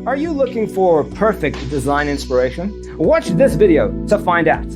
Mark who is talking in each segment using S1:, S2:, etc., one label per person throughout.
S1: Are you looking for perfect design inspiration? Watch this video to find out.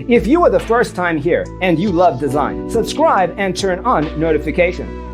S1: If you are the first time here and you love design, subscribe and turn on notifications.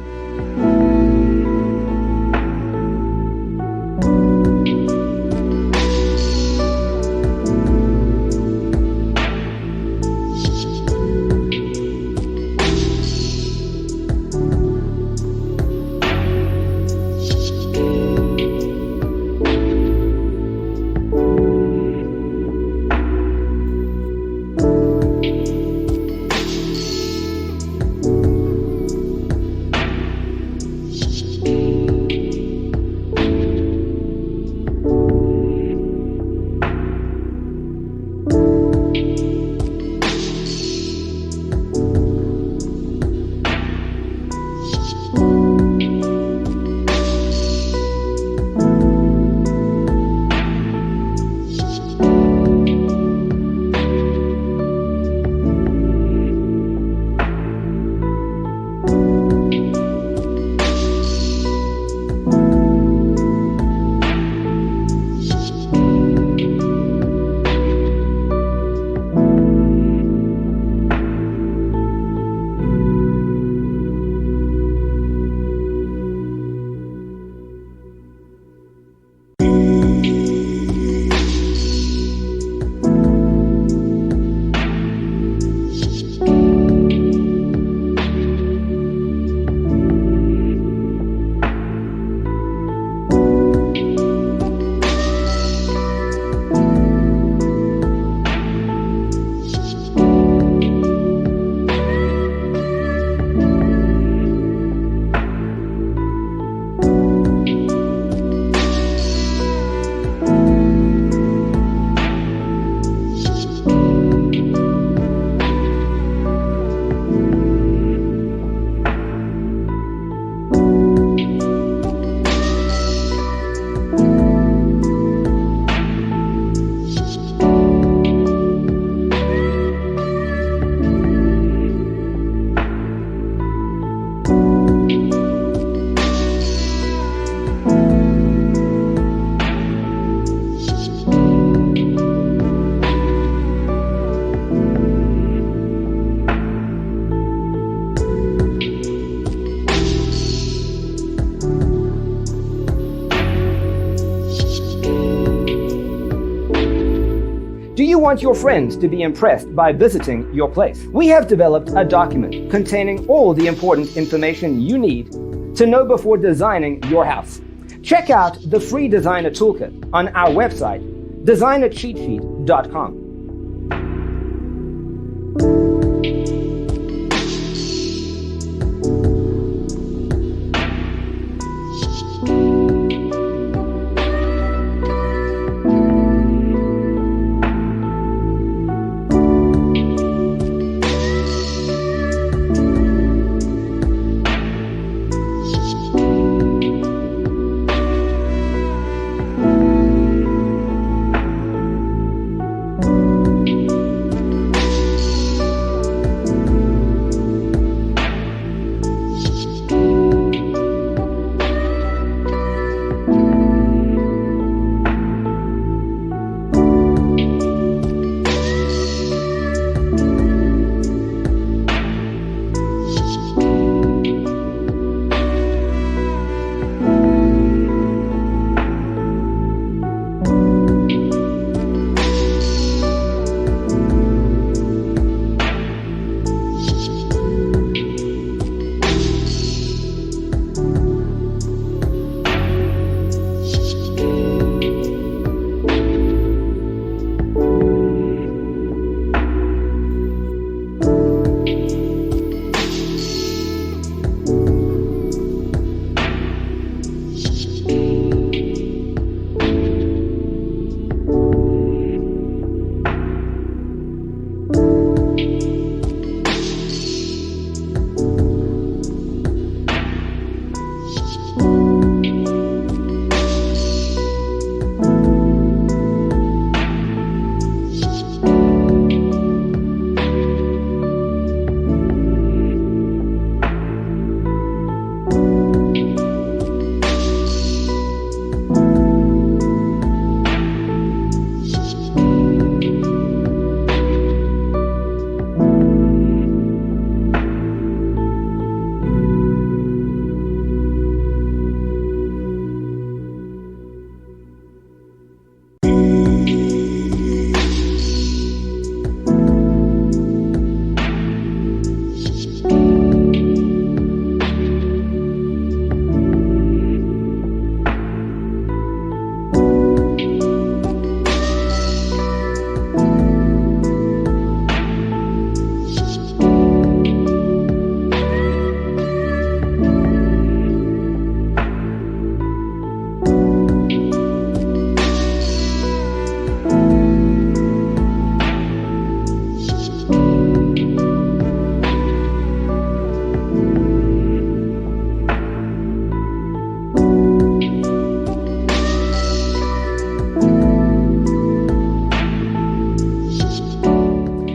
S1: you want your friends to be impressed by visiting your place? We have developed a document containing all the important information you need to know before designing your house. Check out the free designer toolkit on our website, designercheatsheet.com.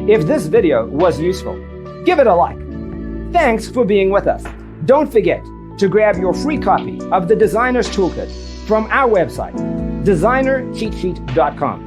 S1: If this video was useful, give it a like. Thanks for being with us. Don't forget to grab your free copy of the Designer's Toolkit from our website, designercheatsheet.com.